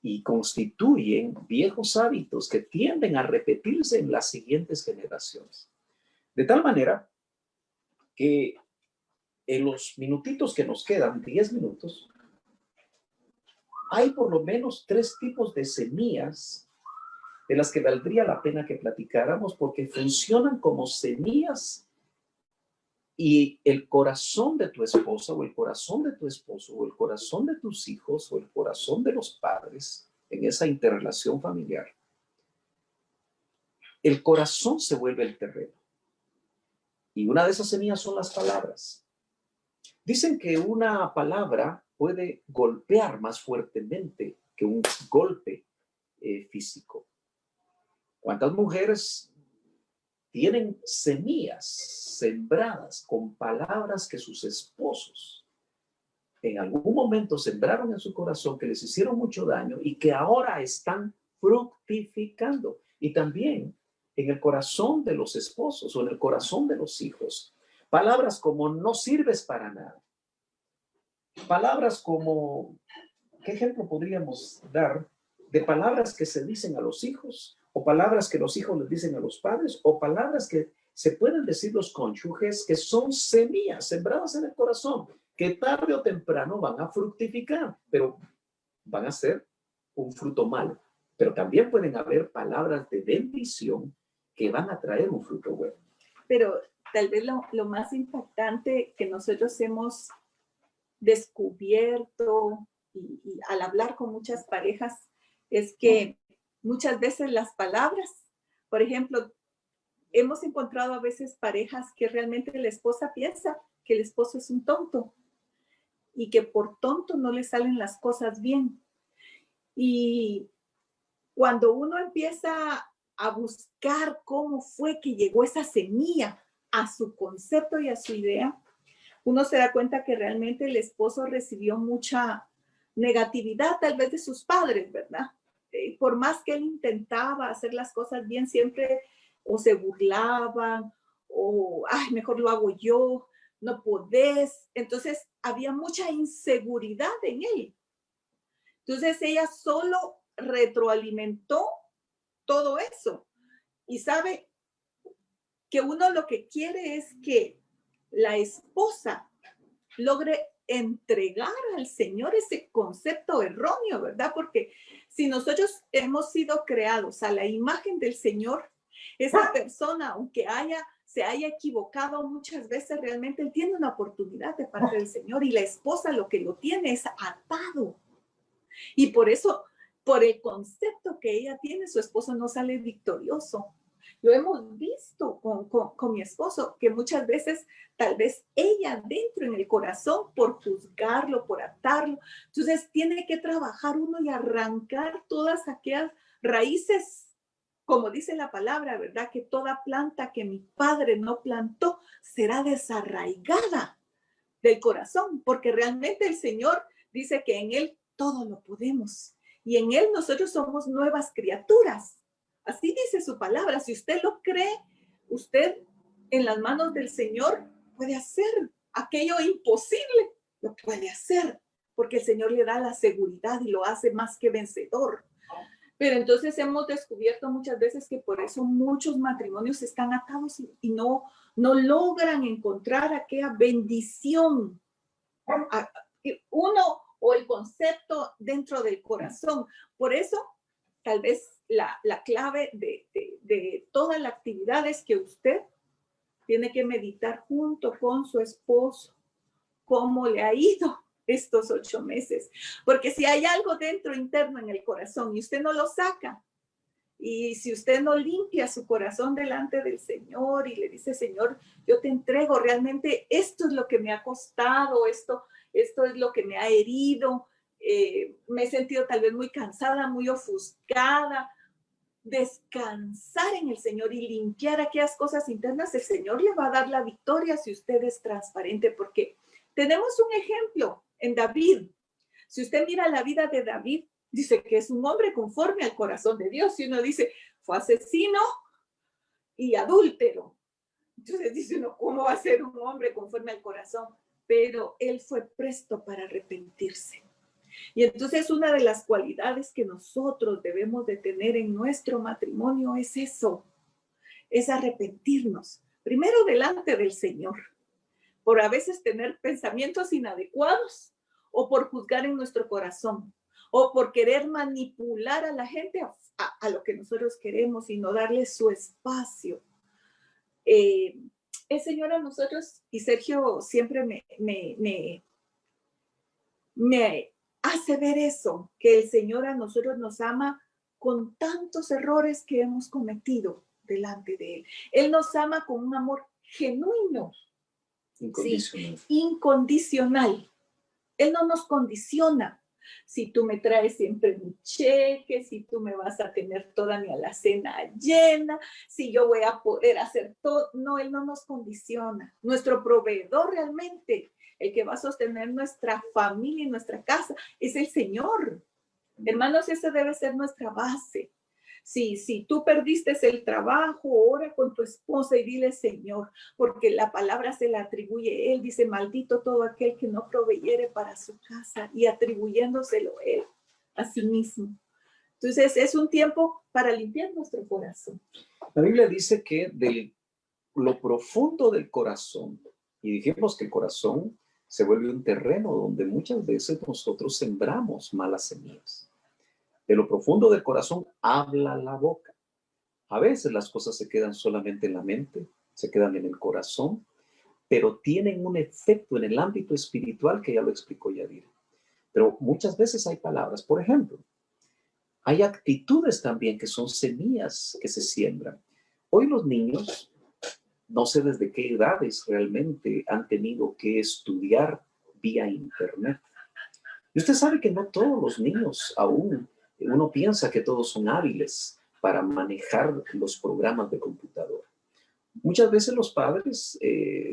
y constituyen viejos hábitos que tienden a repetirse en las siguientes generaciones. De tal manera que en los minutitos que nos quedan, 10 minutos, hay por lo menos 3 tipos de semillas de las que valdría la pena que platicáramos porque funcionan como semillas y el corazón de tu esposa o el corazón de tu esposo o el corazón de tus hijos o el corazón de los padres en esa interrelación familiar, el corazón se vuelve el terreno. Y una de esas semillas son las palabras. Dicen que una palabra puede golpear más fuertemente que un golpe físico. ¿Cuántas mujeres tienen semillas sembradas con palabras que sus esposos en algún momento sembraron en su corazón, que les hicieron mucho daño y que ahora están fructificando? Y también en el corazón de los esposos o en el corazón de los hijos. Palabras como no sirves para nada. Palabras como, ¿qué ejemplo podríamos dar de palabras que se dicen a los hijos o palabras que los hijos les dicen a los padres o palabras que se pueden decir los cónyuges que son semillas sembradas en el corazón que tarde o temprano van a fructificar, pero van a ser un fruto malo? Pero también pueden haber palabras de bendición que van a traer un fruto bueno. Pero tal vez lo más impactante que nosotros hemos descubierto y al hablar con muchas parejas es que muchas veces las palabras, por ejemplo, hemos encontrado a veces parejas que realmente la esposa piensa que el esposo es un tonto y que por tonto no le salen las cosas bien. Y cuando uno empieza a buscar cómo fue que llegó esa semilla a su concepto y a su idea, uno se da cuenta que realmente el esposo recibió mucha negatividad tal vez de sus padres, ¿verdad? Por más que él intentaba hacer las cosas bien, siempre o se burlaban o, ay, mejor lo hago yo, no podés. Entonces había mucha inseguridad en él. Entonces ella solo retroalimentó todo eso. Y sabe que uno lo que quiere es que la esposa logre entregar al Señor ese concepto erróneo, ¿verdad? Porque si nosotros hemos sido creados a la imagen del Señor, esa persona, aunque se haya equivocado muchas veces, realmente él tiene una oportunidad de parte del Señor y la esposa lo que lo tiene es atado. Y por eso, por el concepto que ella tiene, su esposo no sale victorioso. Lo hemos visto con mi esposo, que muchas veces tal vez ella dentro en el corazón por juzgarlo, por atarlo. Entonces tiene que trabajar uno y arrancar todas aquellas raíces, como dice la palabra, ¿verdad? Que toda planta que mi padre no plantó será desarraigada del corazón, porque realmente el Señor dice que en Él todo lo podemos y en Él nosotros somos nuevas criaturas. Así dice su palabra. Si usted lo cree, usted en las manos del Señor puede hacer aquello imposible, lo puede hacer, porque el Señor le da la seguridad y lo hace más que vencedor. Pero entonces hemos descubierto muchas veces que por eso muchos matrimonios están atados y no logran encontrar aquella bendición. o el concepto dentro del corazón. Por eso, tal vez la clave de toda la actividad es que usted tiene que meditar junto con su esposo cómo le ha ido estos 8 meses. Porque si hay algo dentro interno en el corazón y usted no lo saca, y si usted no limpia su corazón delante del Señor y le dice, Señor, yo te entrego, realmente esto es lo que me ha costado, esto es lo que me ha herido, me he sentido tal vez muy cansada, muy ofuscada. Descansar en el Señor y limpiar aquellas cosas internas, el Señor le va a dar la victoria si usted es transparente, porque tenemos un ejemplo en David. Si usted mira la vida de David, dice que es un hombre conforme al corazón de Dios. Y uno dice, fue asesino y adúltero. Entonces dice uno, ¿cómo va a ser un hombre conforme al corazón? Pero él fue presto para arrepentirse. Y entonces una de las cualidades que nosotros debemos de tener en nuestro matrimonio es eso, es arrepentirnos. Primero delante del Señor, por a veces tener pensamientos inadecuados o por juzgar en nuestro corazón o por querer manipular a la gente a lo que nosotros queremos y no darle su espacio. El Señor a nosotros, y Sergio siempre me hace ver eso, que el Señor a nosotros nos ama con tantos errores que hemos cometido delante de Él. Él nos ama con un amor genuino, Incondicional. sí, incondicional. Él no nos condiciona. Si tú me traes siempre mi cheque, si tú me vas a tener toda mi alacena llena, si yo voy a poder hacer todo. No, Él no nos condiciona. Nuestro proveedor realmente, el que va a sostener nuestra familia y nuestra casa, es el Señor. Hermanos, esa debe ser nuestra base. Si tú perdiste el trabajo, ora con tu esposa y dile, Señor, porque la palabra se la atribuye. Él dice, maldito todo aquel que no proveyere para su casa, y atribuyéndoselo él a sí mismo. Entonces es un tiempo para limpiar nuestro corazón. La Biblia dice que de lo profundo del corazón, y dijimos que el corazón se vuelve un terreno donde muchas veces nosotros sembramos malas semillas. De lo profundo del corazón habla la boca. A veces las cosas se quedan solamente en la mente, se quedan en el corazón, pero tienen un efecto en el ámbito espiritual que ya lo explicó Yadira. Pero muchas veces hay palabras, por ejemplo, hay actitudes también que son semillas que se siembran. Hoy los niños, no sé desde qué edades realmente han tenido que estudiar vía internet. Y usted sabe que no todos los niños aún, uno piensa que todos son hábiles para manejar los programas de computadora. Muchas veces los padres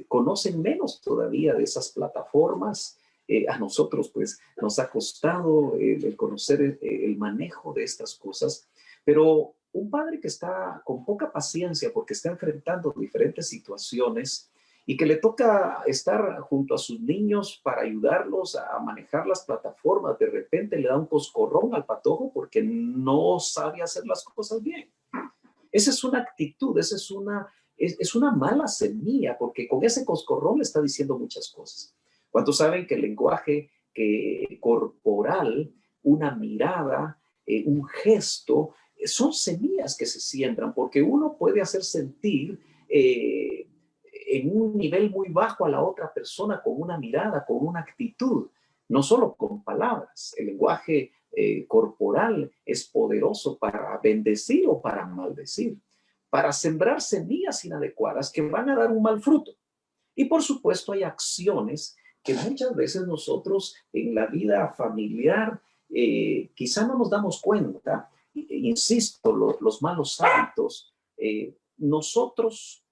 conocen menos todavía de esas plataformas. A nosotros pues nos ha costado el conocer el manejo de estas cosas, pero un padre que está con poca paciencia porque está enfrentando diferentes situaciones y que le toca estar junto a sus niños para ayudarlos a manejar las plataformas, de repente le da un coscorrón al patojo porque no sabe hacer las cosas bien. Esa es una actitud, esa es una mala semilla, porque con ese coscorrón le está diciendo muchas cosas. ¿Cuántos saben que el lenguaje corporal, una mirada, un gesto, son semillas que se siembran? Porque uno puede hacer sentir en un nivel muy bajo a la otra persona con una mirada, con una actitud, no solo con palabras. El lenguaje corporal es poderoso para bendecir o para maldecir, para sembrar semillas inadecuadas que van a dar un mal fruto. Y por supuesto hay acciones que muchas veces nosotros en la vida familiar quizá no nos damos cuenta. Insisto, los malos hábitos. Nosotros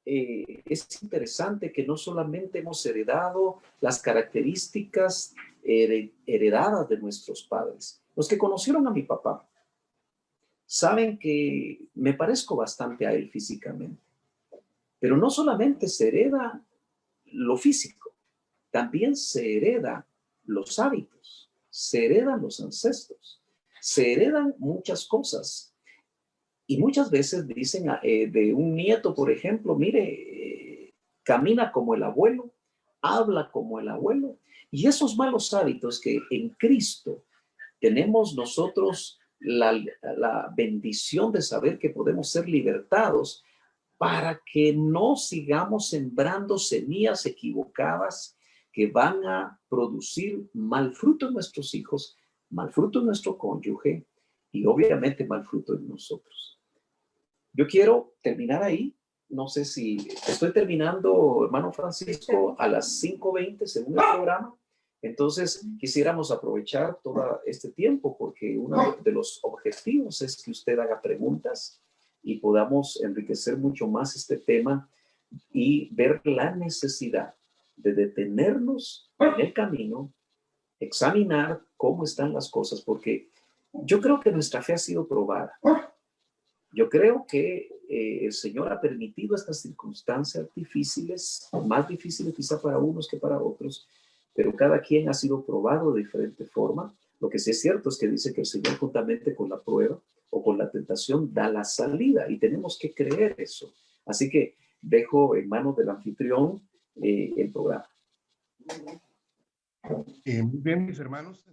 es interesante que no solamente hemos heredado las características heredadas de nuestros padres. Los que conocieron a mi papá saben que me parezco bastante a él físicamente, pero no solamente se hereda lo físico, también se hereda los hábitos, se heredan los ancestros, se heredan muchas cosas. Y muchas veces dicen de un nieto, por ejemplo, mire, camina como el abuelo, habla como el abuelo. Y esos malos hábitos que en Cristo tenemos nosotros la bendición de saber que podemos ser libertados para que no sigamos sembrando semillas equivocadas que van a producir mal fruto en nuestros hijos, mal fruto en nuestro cónyuge y obviamente mal fruto en nosotros. Yo quiero terminar ahí. No sé si estoy terminando, hermano Francisco, a las 5:20 según el programa. Entonces, quisiéramos aprovechar todo este tiempo porque uno de los objetivos es que usted haga preguntas y podamos enriquecer mucho más este tema y ver la necesidad de detenernos en el camino, examinar cómo están las cosas, porque yo creo que nuestra fe ha sido probada. Yo creo que el Señor ha permitido estas circunstancias difíciles, más difíciles quizá para unos que para otros, pero cada quien ha sido probado de diferente forma. Lo que sí es cierto es que dice que el Señor juntamente con la prueba o con la tentación da la salida y tenemos que creer eso. Así que dejo en manos del anfitrión el programa. Muy bien, mis hermanos.